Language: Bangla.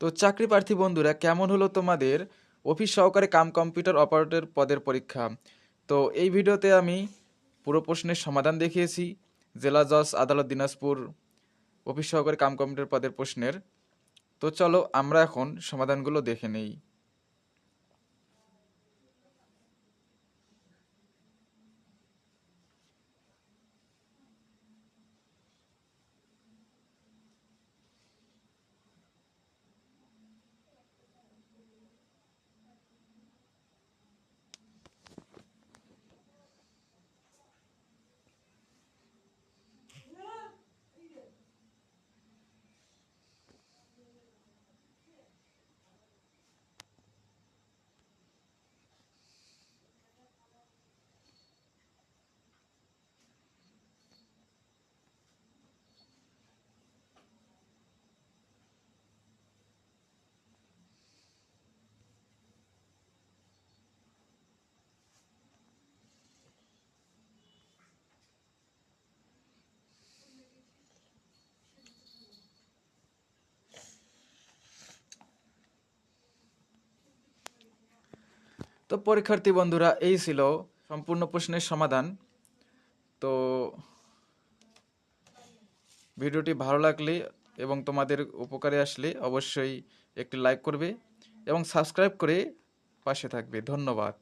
তো চাকরি প্রার্থী বন্ধুরা, কেমন হলো তোমাদের অফিস সহকারী কাম কম্পিউটার অপারেটর পদের পরীক্ষা? তো এই ভিডিওতে আমি পুরো প্রশ্নের সমাধান দেখিয়েছি। জেলা জজ আদালত দিনাজপুর অফিস সহকারী কাম কম্পিউটার পদের প্রশ্নের। তো চলো আমরা এখন সমাধানগুলো দেখে নেই। তো পরীক্ষার্থী বন্ধুরা, এই ছিল সম্পূর্ণ প্রশ্নের সমাধান। তো ভিডিওটি ভালো লাগলে এবং তোমাদের উপকারে আসলে অবশ্যই একটি লাইক করবে এবং সাবস্ক্রাইব করে পাশে থাকবে। ধন্যবাদ।